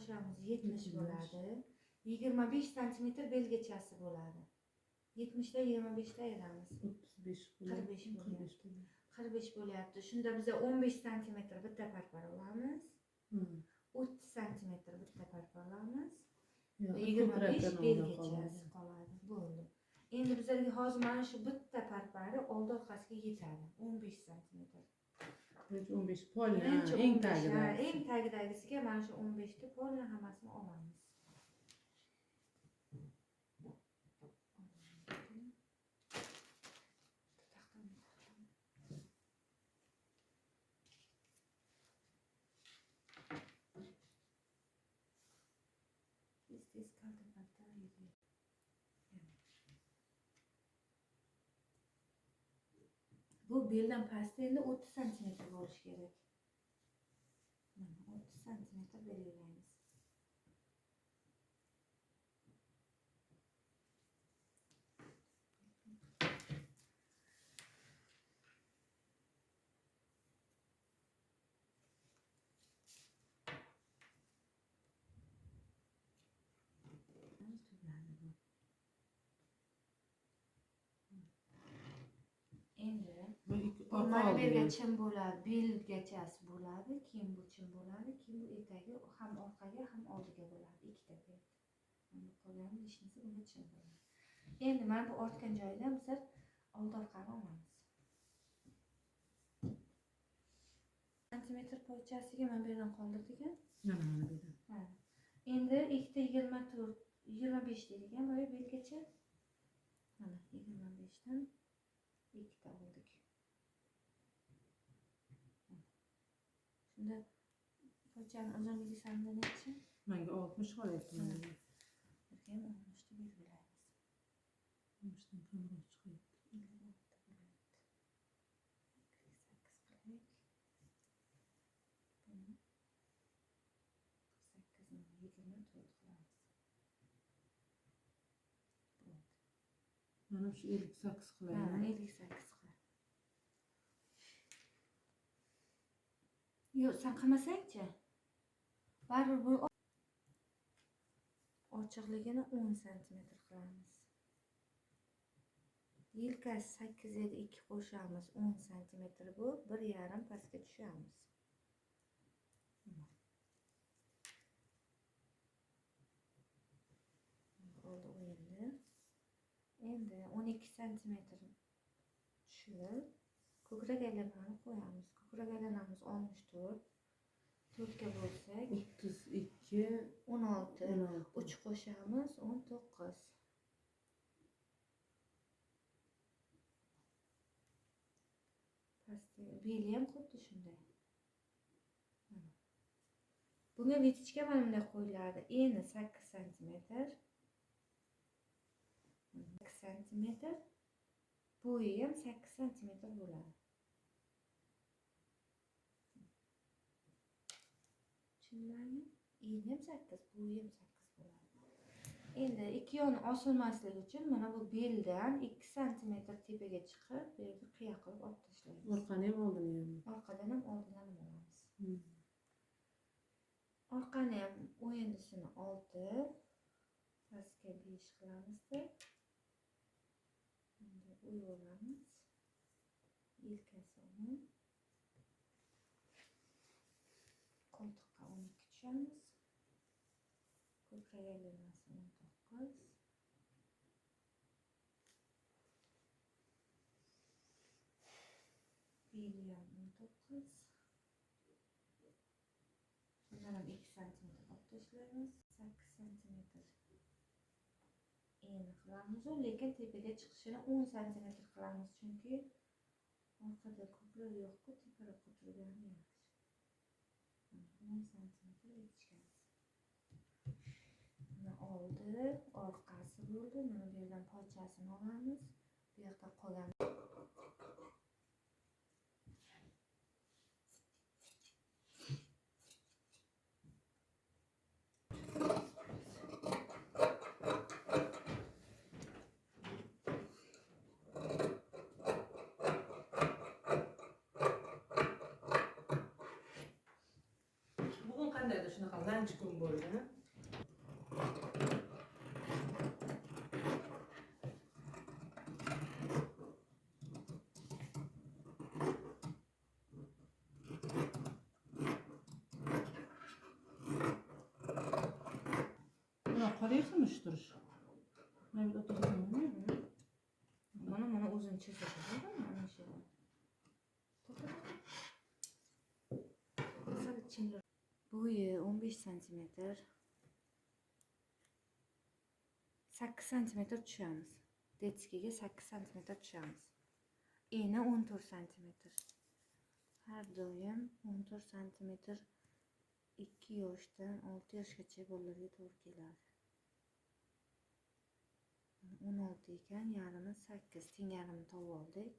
qo'shamiz 70 bo'ladi. 25 sm belgachasi bo'ladi. 70 dan 25 ta ayiramiz. 35 bo'lyapti. 45 bo'lyapti. Shunda biz 15 sm bitta parpar olamiz. 30 sm bitta parpar olamiz. 25 belgachasi qoladi. Bo'ldi. Endi bizlarga hozir mana shu bitta parpari oldi orqasiga yetadi. 15 sm. 15 polni eng tagidagi. Eng tagidagisiga mana shu 15 ta polni hammasini olamiz. Bu beldan pastda endi 30 sm bo'lishi kerak. Mana 30 sm belgilaymiz. Endi mana bu yerga chim bo'ladi, belgachasi bo'ladi, keyin bu chim bo'ladi, keyin bu etagi ham orqaga ham oldiga bo'ladi, ikkita bet. Mana qolgan ishnisi bunga chim bo'ladi. Endi mana bu ortgan joyidan biz old orqani olamiz. Santimetr pochasiga mana bu yerdan qoldirdik-a? Mana bu yerdan. Ha. Endi ikkita 24, 25 deydigan boya belgacha. Mana 25 dan ikkita oldik. Shunda pochani uzunligi sanda necha? Menga 60 qolyapti. Bizga ham 60 ta belgilaymiz. 60 dan kamroq chiqyapti. 56 ta bo'lyapti. 48 qilaylik. Buni 48 ni 24 qilamiz. Bo'ldi. Mana shu 58 qilayman. Ha, 58 qil. Yo'q, sen qilmasang-chi? Baribir bu ochiqligini 10 sm qilamiz. Yelkasi 8 edi, 2 qo'shamiz, 10 sm bu, 1,5 pastga tushamiz. Oldi o'yindi. Endi 12 sm tushib, ko'krak aylanmani qo'yamiz. Ko'krak aylanamiz 64. 4 ga bo'lsak 32, 16, 3 qo'shamiz 19. Pastga beli ham xuddi shunday. Bunga vitichka mana bunday qo'yiladi. Eni 8 sm. 8 sm. Bo'yi ham 8 sm bo'ladi. Tushundingizmi? Eni ham 8, bo'yi ham 8 bo'ladi. Endi ikki yoni osilmasligi uchun mana bu beldan 2 sm tepaga chiqib, bu yerga qiya qilib olib tashlaymiz. orqani ham oldini ham. Orqadan ham oldidan ham olamiz. Orqani ham o'yindisini 6, pastga 5 qilamizda. Endi o'yib olamiz. Yelkasini qo'ltiqqa 12 tushamiz. Ko'krak aylanmasi 19. Beli ham 19. Bundan ham 2 sm olib tashlaymiz. 8 sm eni qilamiz, lekin tepaga chiqishini 10 sm qilamiz, chunki orqada ko'krak yo'q-ku, teparoqqa turgani yaxshi. 10 sm yetishamiz. Mana oldi, orqasi bo'ldi. Mana bu yerdan pochasini olamiz. Bu yoqda qolgan shunaqa lanch kun bo'ldi. Buna qaraysanmishdir. Nima o'tiribsan? Mana o'zini chizib qo'ydim, mana shu. Bo'yi 15 santimetr. 8 santimetr tushamiz. Detskiga 8 santimetr tushamiz. Eni 14 santimetr. Har doim 14 santimetr 2 yoshdan 6 yoshgacha bolalarga to'g'ri keladi. 16 ekan, yarimi 8, teng yarimi topib oldik.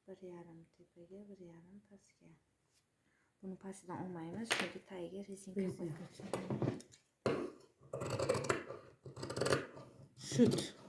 1,5 tepaga, 1,5 pastga. Buni pastidan olmaymiz, chunki tagiga rezinka qo'yamiz. Şut.